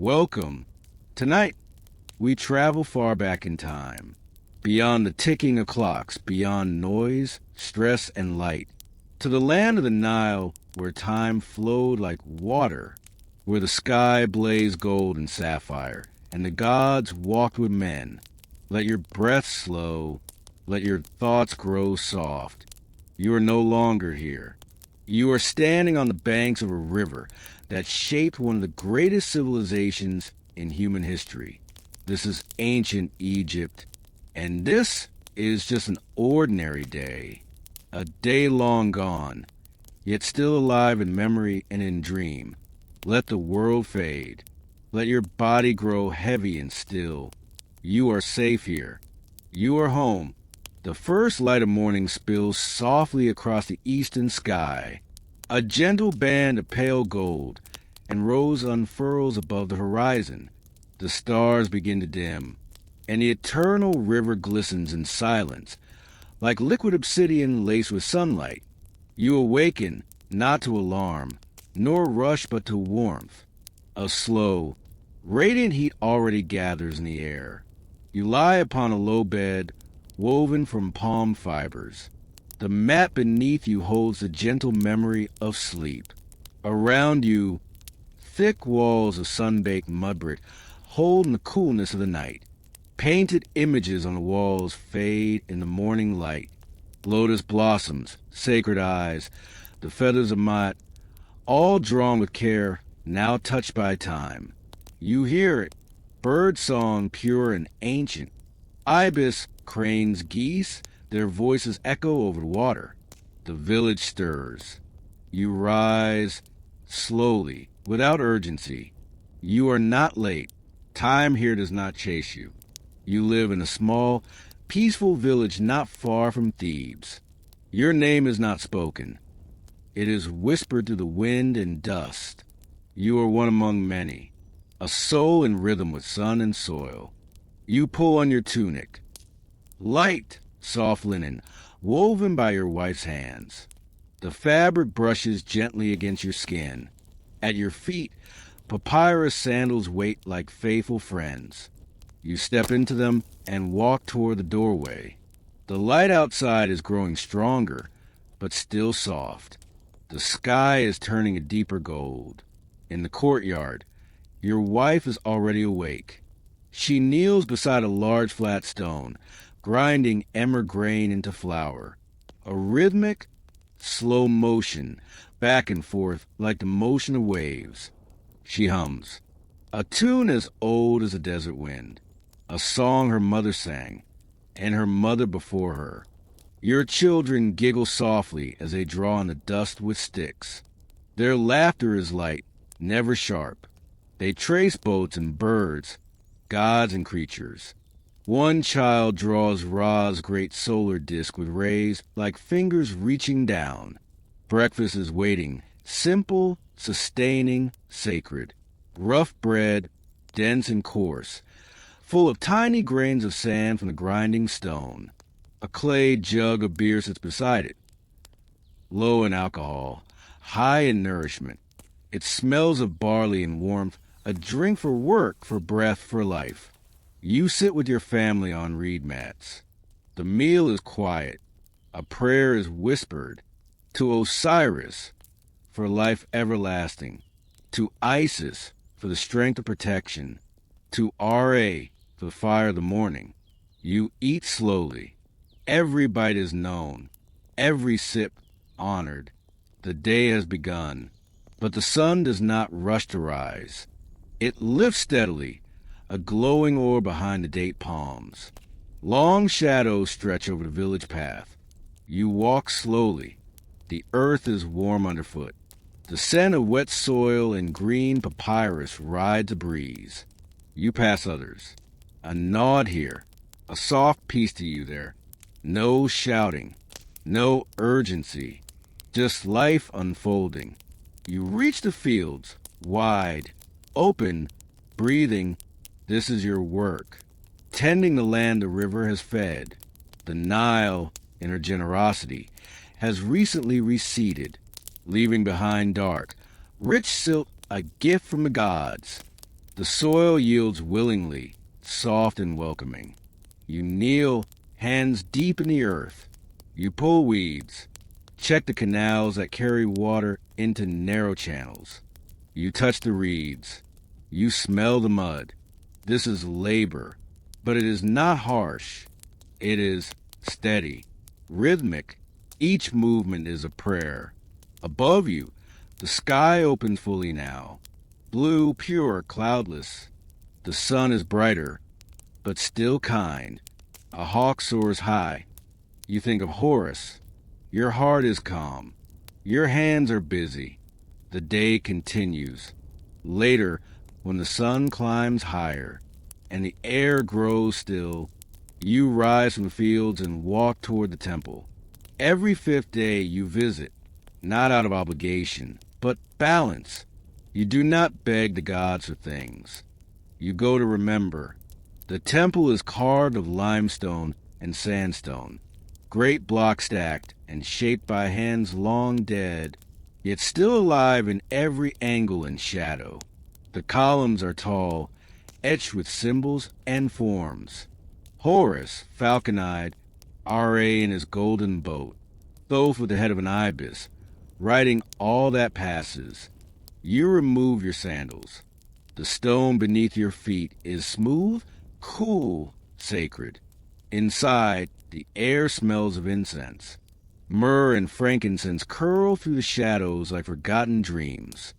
Welcome. Tonight, we travel far back in time, beyond the ticking of clocks, beyond noise, stress, and light, to the land of the Nile where time flowed like water, where the sky blazed gold and sapphire, and the gods walked with men. Let your breath slow, let your thoughts grow soft. You are no longer here. You are standing on the banks of a river that shaped one of the greatest civilizations in human history. This is ancient Egypt, and this is just an ordinary day, a day long gone, yet still alive in memory and in dream. Let the world fade. Let your body grow heavy and still. You are safe here. You are home. The first light of morning spills softly across the eastern sky, a gentle band of pale gold, and rose unfurls above the horizon. The stars begin to dim, and the eternal river glistens in silence, like liquid obsidian laced with sunlight. You awaken, not to alarm, nor rush but to warmth. A slow, radiant heat already gathers in the air. You lie upon a low bed, woven from palm fibers. The mat beneath you holds the gentle memory of sleep. Around you, thick walls of sun-baked mud brick hold in the coolness of the night. Painted images on the walls fade in the morning light. Lotus blossoms, sacred eyes, the feathers of Mat, all drawn with care, now touched by time. You hear it, bird song pure and ancient. Ibis, cranes, geese, their voices echo over the water. The village stirs. You rise slowly, without urgency. You are not late. Time here does not chase you. You live in a small, peaceful village not far from Thebes. Your name is not spoken. It is whispered through the wind and dust. You are one among many, a soul in rhythm with sun and soil. You pull on your tunic. Light, soft linen, woven by your wife's hands. The fabric brushes gently against your skin. At your feet, papyrus sandals wait like faithful friends. You step into them and walk toward the doorway. The light outside is growing stronger, but still soft. The sky is turning a deeper gold. In the courtyard, your wife is already awake. She kneels beside a large flat stone, grinding emmer grain into flour. A rhythmic, slow motion, back and forth like the motion of waves. She hums, a tune as old as the desert wind, a song her mother sang, and her mother before her. Your children giggle softly as they draw in the dust with sticks. Their laughter is light, never sharp. They trace boats and birds, gods and creatures. One child draws Ra's great solar disk with rays like fingers reaching down. Breakfast is waiting, simple, sustaining, sacred. Rough bread, dense and coarse, full of tiny grains of sand from the grinding stone. A clay jug of beer sits beside it, low in alcohol, high in nourishment. It smells of barley and warmth, a drink for work, for breath, for life. You sit with your family on reed mats. The meal is quiet. A prayer is whispered to Osiris for life everlasting, to Isis for the strength of protection, to Ra for the fire of the morning. You eat slowly. Every bite is known, every sip honored. The day has begun, but the sun does not rush to rise. It lifts steadily, a glowing orb behind the date palms. Long shadows stretch over the village path. You walk slowly. The earth is warm underfoot. The scent of wet soil and green papyrus rides a breeze. You pass others. A nod here, a soft peace to you there. No shouting, no urgency, just life unfolding. You reach the fields, wide, open, breathing. This is your work. Tending the land the river has fed. The Nile, in her generosity, has recently receded, leaving behind dark, rich silt, a gift from the gods. The soil yields willingly, soft and welcoming. You kneel, hands deep in the earth. You pull weeds. Check the canals that carry water into narrow channels. You touch the reeds. You smell the mud. This is labor, but it is not harsh. It is steady, rhythmic. Each movement is a prayer. Above you, the sky opens fully now. Blue, pure, cloudless. The sun is brighter, but still kind. A hawk soars high. You think of Horus. Your heart is calm. Your hands are busy. The day continues. Later, when the sun climbs higher and the air grows still, you rise from the fields and walk toward the temple. Every fifth day you visit, not out of obligation, but balance. You do not beg the gods for things. You go to remember. The temple is carved of limestone and sandstone, great blocks stacked and shaped by hands long dead, yet still alive in every angle and shadow. The columns are tall, etched with symbols and forms. Horus, falcon-eyed, R.A. in his golden boat, Thoth with the head of an ibis, writing all that passes. You remove your sandals. The stone beneath your feet is smooth, cool, sacred. Inside, the air smells of incense. Myrrh and frankincense curl through the shadows like forgotten dreams.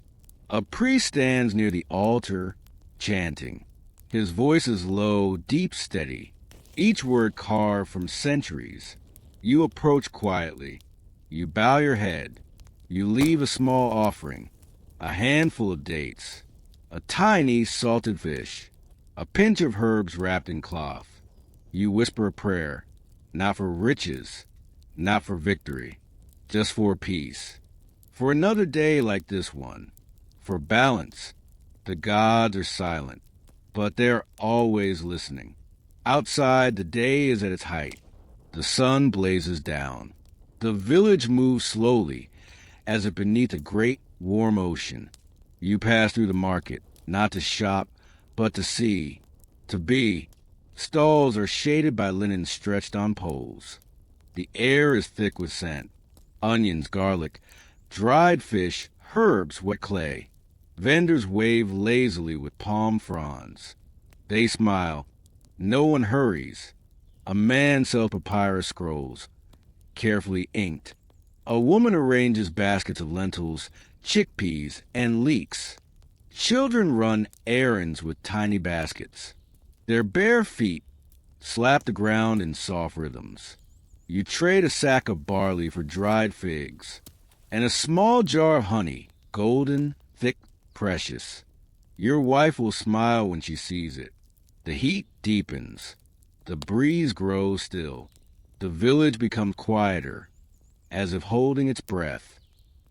A priest stands near the altar, chanting. His voice is low, deep, steady, each word carved from centuries. You approach quietly. You bow your head. You leave a small offering, a handful of dates, a tiny salted fish, a pinch of herbs wrapped in cloth. You whisper a prayer, not for riches, not for victory, just for peace. For another day like this one, for balance. The gods are silent, but they're always listening. Outside, the day is at its height. The sun blazes down. The village moves slowly, as if beneath a great warm ocean. You pass through the market, not to shop, but to see, to be. Stalls are shaded by linen stretched on poles. The air is thick with scent. Onions, garlic, dried fish, herbs, wet clay. Vendors wave lazily with palm fronds. They smile. No one hurries. A man sells papyrus scrolls, carefully inked. A woman arranges baskets of lentils, chickpeas, and leeks. Children run errands with tiny baskets. Their bare feet slap the ground in soft rhythms. You trade a sack of barley for dried figs, and a small jar of honey, golden, thick, precious. Your wife will smile when she sees it. The heat deepens. The breeze grows still. The village becomes quieter, as if holding its breath.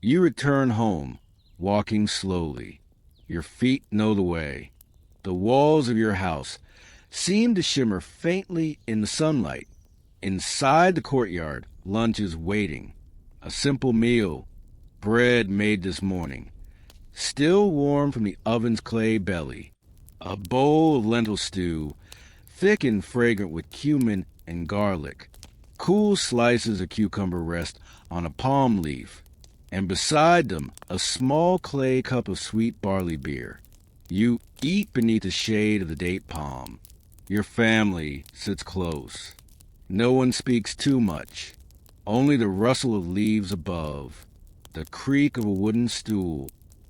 You return home, walking slowly. Your feet know the way. The walls of your house seem to shimmer faintly in the sunlight. Inside the courtyard, lunch is waiting. A simple meal, bread made this morning, still warm from the oven's clay belly. A bowl of lentil stew, thick and fragrant with cumin and garlic. Cool slices of cucumber rest on a palm leaf, and beside them a small clay cup of sweet barley beer. You eat beneath the shade of the date palm. Your family sits close. No one speaks too much, only the rustle of leaves above, the creak of a wooden stool,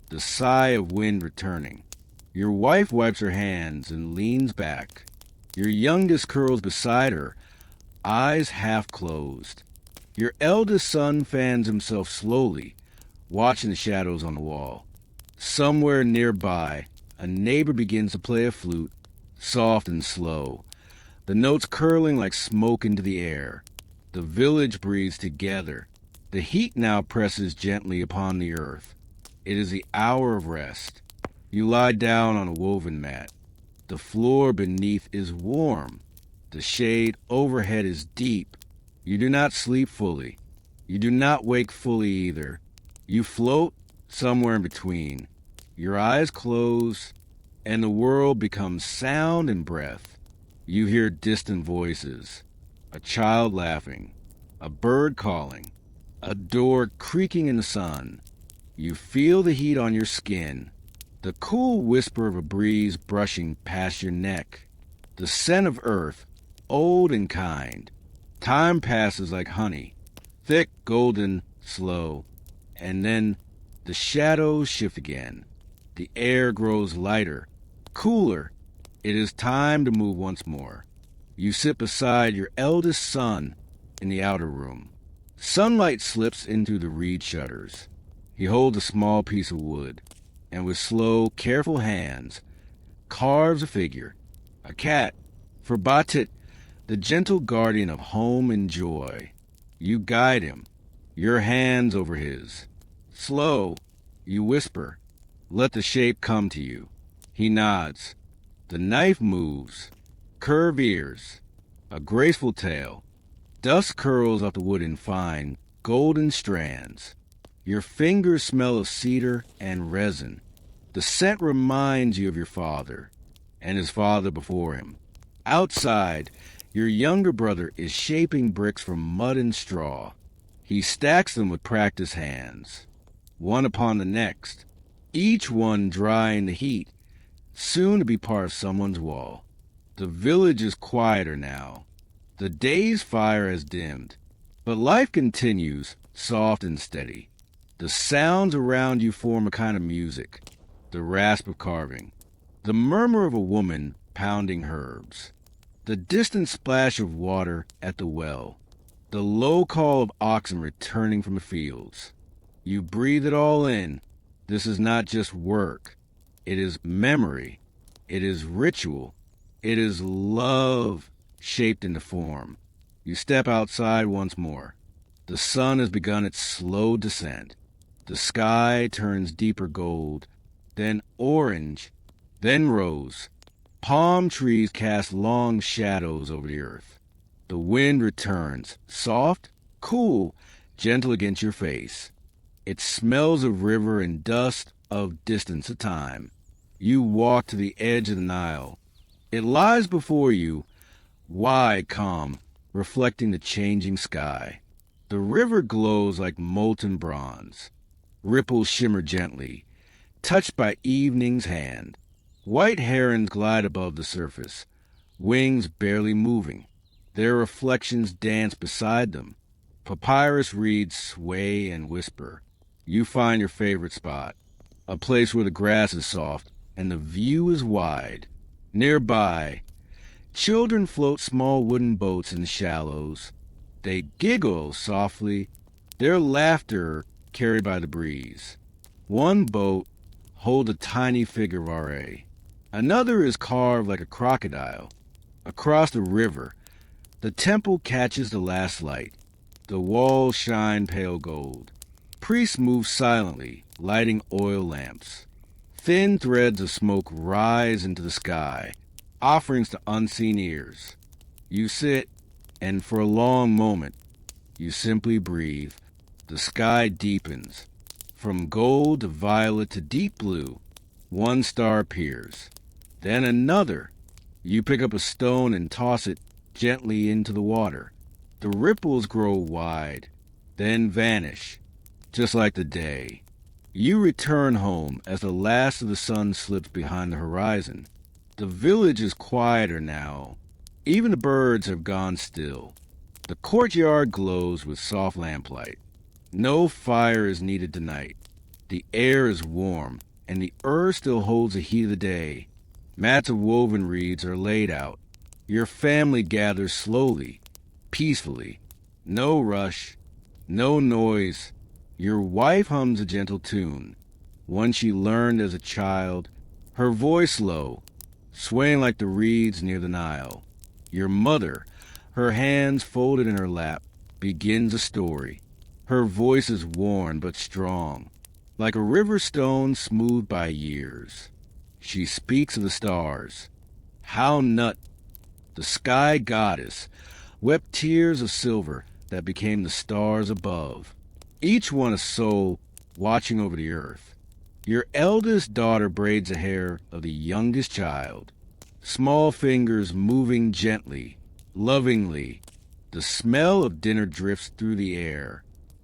the sigh of wind returning. Your wife wipes her hands and leans back. Your youngest curls beside her, eyes half closed. Your eldest son fans himself slowly, watching the shadows on the wall. Somewhere nearby, a neighbor begins to play a flute, soft and slow, the notes curling like smoke into the air. The village breathes together. The heat now presses gently upon the earth. It is the hour of rest. You lie down on a woven mat. The floor beneath is warm. The shade overhead is deep. You do not sleep fully. You do not wake fully either. You float somewhere in between. Your eyes close. and the world becomes sound and breath. You hear distant voices, a child laughing, a bird calling, a door creaking in the sun. You feel the heat on your skin, the cool whisper of a breeze brushing past your neck, the scent of earth, old and kind. Time passes like honey, thick, golden, slow, and then the shadows shift again. The air grows lighter, cooler. It is time to move once more. You sit beside your eldest son in the outer room. Sunlight slips in through the reed shutters. He holds a small piece of wood, and with slow, careful hands, carves a figure, a cat, for Batit, the gentle guardian of home and joy. You guide him, your hands over his. Slow, you whisper, let the shape come to you. He nods. The knife moves, curved ears, a graceful tail. Dust curls off the wood in fine, golden strands. Your fingers smell of cedar and resin. The scent reminds you of your father and his father before him. Outside, your younger brother is shaping bricks from mud and straw. He stacks them with practiced hands, one upon the next, each one dry in the heat, soon to be part of someone's wall. The village is quieter now. The day's fire has dimmed, but life continues, soft and steady. The sounds around you form a kind of music, the rasp of carving, the murmur of a woman pounding herbs, the distant splash of water at the well, the low call of oxen returning from the fields. You breathe it all in. This is not just work. It is memory. It is ritual. It is love shaped into form. You step outside once more. The sun has begun its slow descent. The sky turns deeper gold, then orange, then rose. Palm trees cast long shadows over the earth. The wind returns, soft, cool, gentle against your face. It smells of river and dust, of distance of time. You walk to the edge of the Nile. It lies before you, wide, calm, reflecting the changing sky. The river glows like molten bronze. Ripples shimmer gently, touched by evening's hand. White herons glide above the surface, wings barely moving. Their reflections dance beside them. Papyrus reeds sway and whisper. You find your favorite spot, a place where the grass is soft and the view is wide. Nearby, children float small wooden boats in the shallows. They giggle softly, their laughter carried by the breeze. One boat holds a tiny figure of R.A. Another is carved like a crocodile. Across the river, the temple catches the last light. The walls shine pale gold. Priests move silently, lighting oil lamps. Thin threads of smoke rise into the sky, offerings to unseen ears. You sit, and for a long moment, you simply breathe. The sky deepens. From gold to violet to deep blue, one star appears. Then another. You pick up a stone and toss it gently into the water. The ripples grow wide, then vanish, just like the day. You return home as the last of the sun slips behind the horizon. The village is quieter now. Even the birds have gone still. The courtyard glows with soft lamplight. No fire is needed tonight. The air is warm, and the earth still holds the heat of the day. Mats of woven reeds are laid out. Your family gathers slowly, peacefully. No rush, no noise. Your wife hums a gentle tune, one she learned as a child, her voice low, swaying like the reeds near the Nile. Your mother, her hands folded in her lap, begins a story. Her voice is worn but strong, like a river stone smoothed by years. She speaks of the stars. How Nut, the sky goddess, wept tears of silver that became the stars above, each one a soul watching over the earth. Your eldest daughter braids the hair of the youngest child, small fingers moving gently, lovingly. The smell of dinner drifts through the air,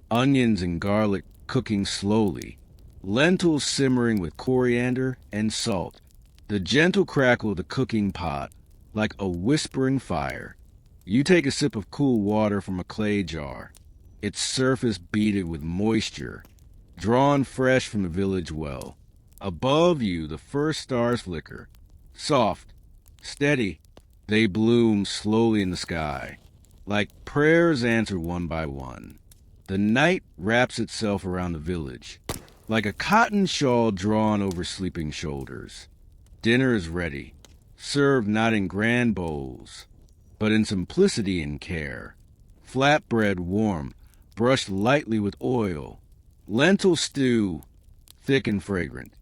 onions and garlic cooking slowly, lentils simmering with coriander and salt, the gentle crackle of the cooking pot like a whispering fire. You take a sip of cool water from a clay jar, its surface beaded with moisture, drawn fresh from the village well. Above you, the first stars flicker, soft, steady. They bloom slowly in the sky, like prayers answered one by one. The night wraps itself around the village, like a cotton shawl drawn over sleeping shoulders. Dinner is ready, served not in grand bowls, but in simplicity and care. Flatbread warm, brushed lightly with oil. Lentil stew, thick and fragrant.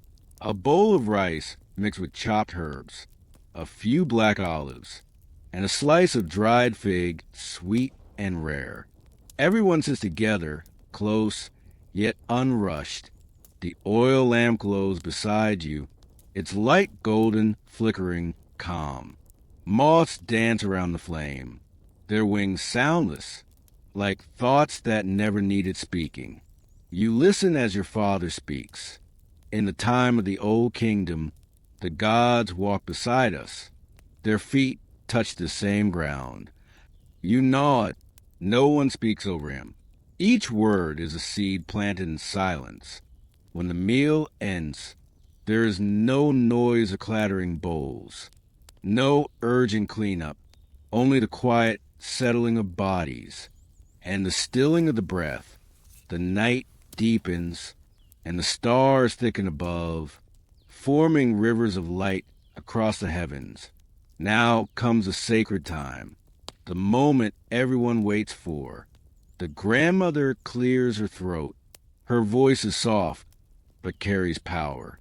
A bowl of rice mixed with chopped herbs. A few black olives. And a slice of dried fig, sweet and rare. Everyone sits together, close, yet unrushed. The oil lamp glows beside you, its light golden, flickering, calm. Moths dance around the flame, their wings soundless, like thoughts that never needed speaking. You listen as your father speaks. In the time of the old kingdom, the gods walk beside us. Their feet touch the same ground. You nod. No one speaks over him. Each word is a seed planted in silence. When the meal ends, there is no noise of clattering bowls, no urgent cleanup, only the quiet settling of bodies and the stilling of the breath. The night deepens, and the stars thicken above, forming rivers of light across the heavens. Now comes a sacred time, the moment everyone waits for. The grandmother clears her throat. Her voice is soft, but carries power.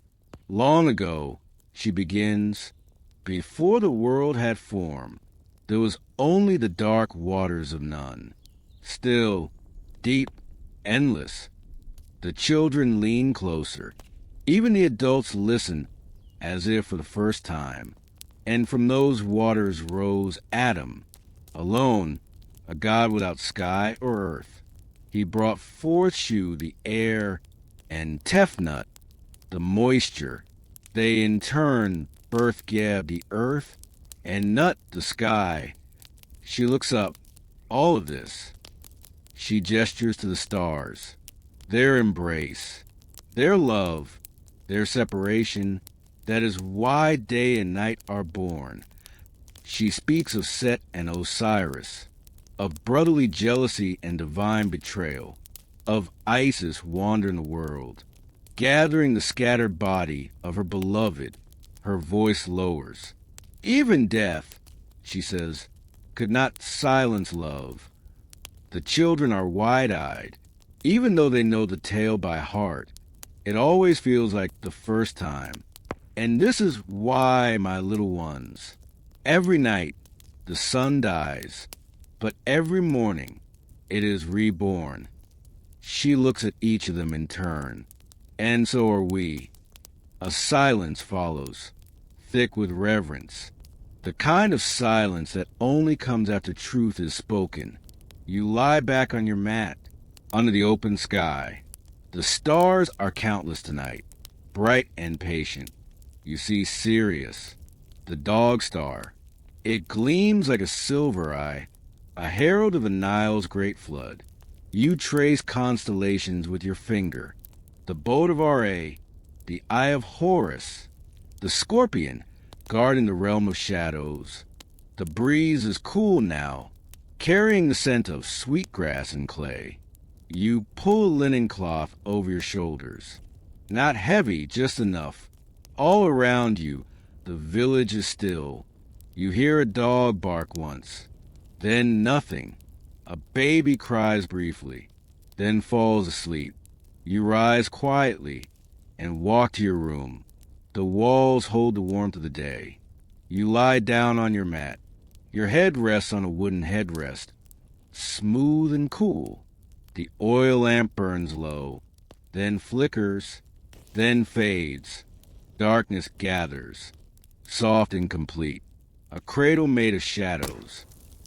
Long ago, she begins, before the world had form, there was only the dark waters of none. Still, deep, endless. The children lean closer. Even the adults listen, as if for the first time. And from those waters rose Adam, alone, a god without sky or earth. He brought forth Shu, the air, and Tefnut, the moisture. They in turn birthed Geb, the earth, and Nut, the sky. She looks up. All of this. She gestures to the stars. Their embrace, their love, their separation, that is why day and night are born. She speaks of Set and Osiris, of brotherly jealousy and divine betrayal, of Isis wandering the world. Gathering the scattered body of her beloved, her voice lowers. Even death, she says, could not silence love. The children are wide-eyed. Even though they know the tale by heart, it always feels like the first time. And this is why, my little ones, every night the sun dies, but every morning it is reborn. She looks at each of them in turn, and so are we. A silence follows, thick with reverence, the kind of silence that only comes after truth is spoken. You lie back on your mat, under the open sky. The stars are countless tonight, bright and patient. You see Sirius, the dog star. It gleams like a silver eye, a herald of the Nile's great flood. You trace constellations with your finger. The boat of Ra, the eye of Horus, the scorpion guarding the realm of shadows. The breeze is cool now, carrying the scent of sweetgrass and clay. You pull a linen cloth over your shoulders. Not heavy, just enough. All around you, the village is still. You hear a dog bark once, then nothing. A baby cries briefly, then falls asleep. You rise quietly and walk to your room. The walls hold the warmth of the day. You lie down on your mat. Your head rests on a wooden headrest, smooth and cool. The oil lamp burns low, then flickers. then fades. Darkness gathers, soft and complete. A cradle made of shadows.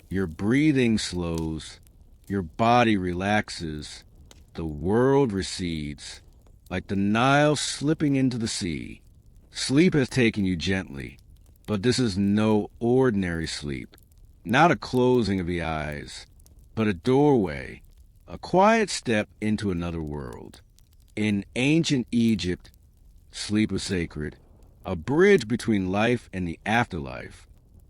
Your breathing slows. Your body relaxes. The world recedes, like the Nile slipping into the sea. Sleep has taken you gently, but this is no ordinary sleep. Not a closing of the eyes, but a doorway, a quiet step into another world. In ancient Egypt, sleep was sacred, a bridge between life and the afterlife,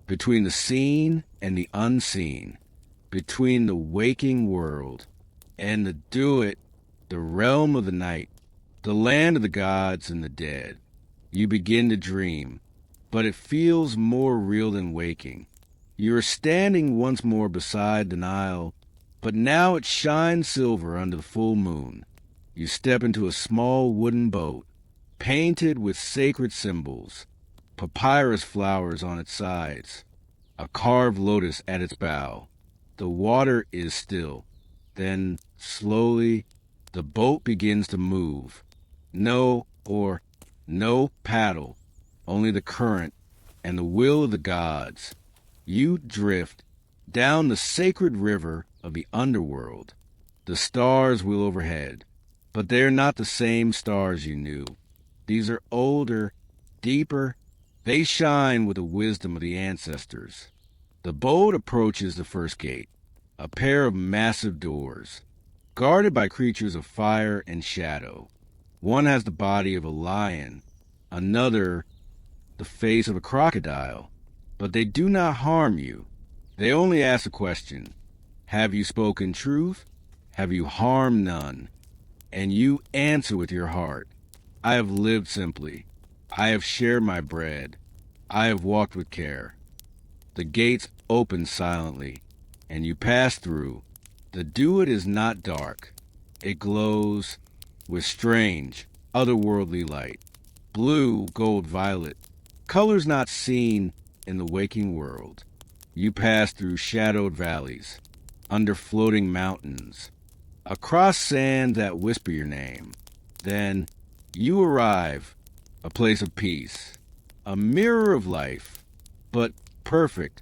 between the seen and the unseen, between the waking world and the Duat, the realm of the night, the land of the gods and the dead. You begin to dream, but it feels more real than waking. You are standing once more beside the Nile, but now it shines silver under the full moon. You step into a small wooden boat, painted with sacred symbols, papyrus flowers on its sides, a carved lotus at its bow. The water is still. Then, slowly, the boat begins to move. No paddle, only the current and the will of the gods. You drift down the sacred river of the underworld. The stars wheel overhead, but they are not the same stars you knew. These are older, deeper. They shine with the wisdom of the ancestors. The boat approaches the first gate, a pair of massive doors, guarded by creatures of fire and shadow. One has the body of a lion, another the face of a crocodile, but they do not harm you. They only ask a question. Have you spoken truth? Have you harmed none? And you answer with your heart. I have lived simply. I have shared my bread. I have walked with care. The gates open silently, and you pass through. The Duat is not dark. It glows with strange, otherworldly light. Blue, gold, violet. Colors not seen in the waking world. You pass through shadowed valleys, under floating mountains, across sand that whisper your name. Then you arrive, a place of peace, a mirror of life, but perfect,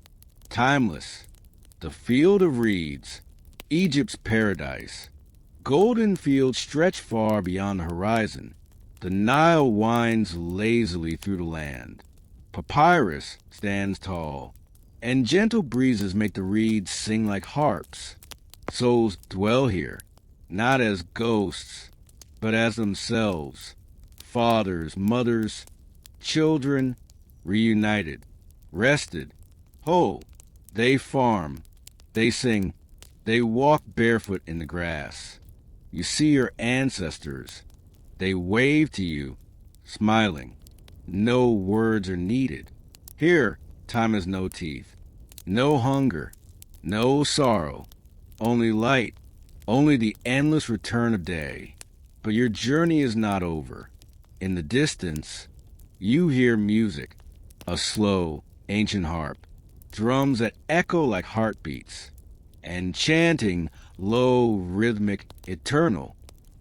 timeless. The field of reeds, Egypt's paradise. Golden fields stretch far beyond the horizon. The Nile winds lazily through the land. Papyrus stands tall, and gentle breezes make the reeds sing like harps. Souls dwell here, not as ghosts, but as themselves. Fathers, mothers, children, reunited, rested, whole. They farm, they sing, they walk barefoot in the grass. You see your ancestors. They wave to you, smiling. No words are needed. Here, time has no teeth, no hunger, no sorrow, only light, only the endless return of day. But your journey is not over. In the distance, you hear music, a slow, ancient harp, drums that echo like heartbeats, and chanting, low, rhythmic, eternal.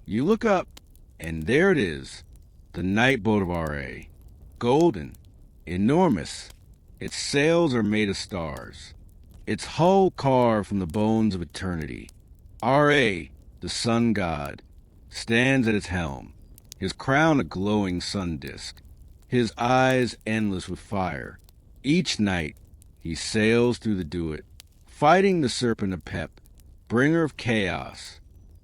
You look up, and there it is, the night boat of R.A., golden, enormous. Its sails are made of stars, its hull carved from the bones of eternity. R.A., the sun god, stands at its helm, his crown a glowing sun disk, his eyes endless with fire. Each night, he sails through the Duat, fighting the serpent of Pep, bringer of chaos,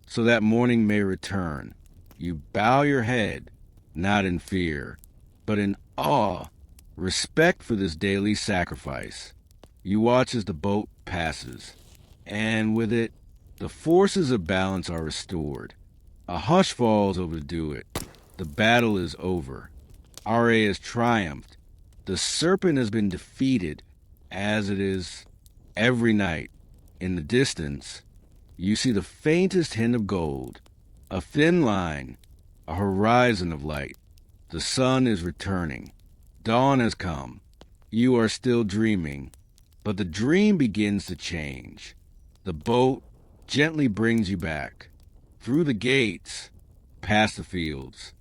so that morning may return. You bow your head, not in fear, but in awe, respect for this daily sacrifice. You watch as the boat passes, and with it, the forces of balance are restored. A hush falls over the Duat. The battle is over. R.A. has triumphed. The serpent has been defeated, as it is every night. In the distance, you see the faintest hint of gold, a thin line, a horizon of light. The sun is returning. Dawn has come. You are still dreaming, but the dream begins to change. The boat gently brings you back, through the gates, past the fields,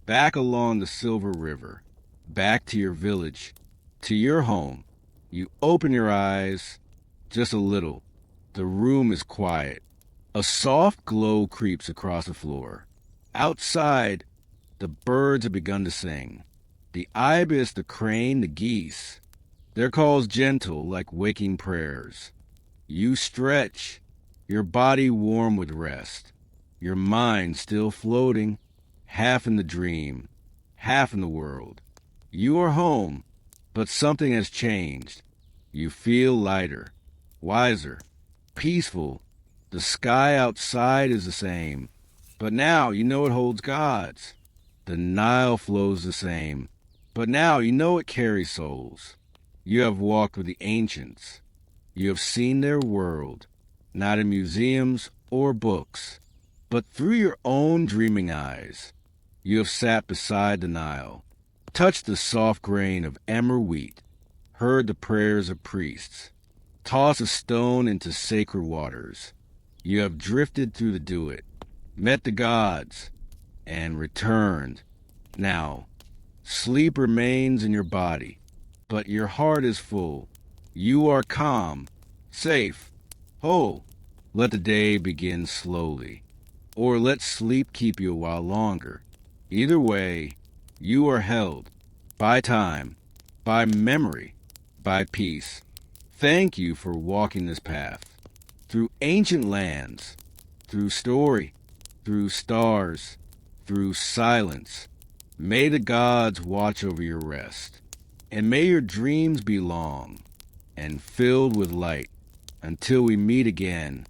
back along the Silver River, back to your village, to your home. You open your eyes just a little. The room is quiet. A soft glow creeps across the floor. Outside, the birds have begun to sing. The ibis, the crane, the geese. Their calls gentle like waking prayers. You stretch, your body warm with rest, your mind still floating, half in the dream, half in the world. You are home, but something has changed. You feel lighter, wiser, peaceful. The sky outside is the same, but now you know it holds gods. The Nile flows the same, but now you know it carries souls. You have walked with the ancients. You have seen their world, not in museums or books, but through your own dreaming eyes. You have sat beside the Nile, touched the soft grain of emmer wheat, heard the prayers of priests, tossed a stone into sacred waters. You have drifted through the Duat, met the gods, and returned. Now, sleep remains in your body, but your heart is full. You are calm, safe, whole. Let the day begin slowly, or let sleep keep you a while longer. Either way, you are held by time, by memory, by peace. Thank you for walking this path, through ancient lands, through story, through stars, through silence. May the gods watch over your rest, and may your dreams be long and filled with light until we meet again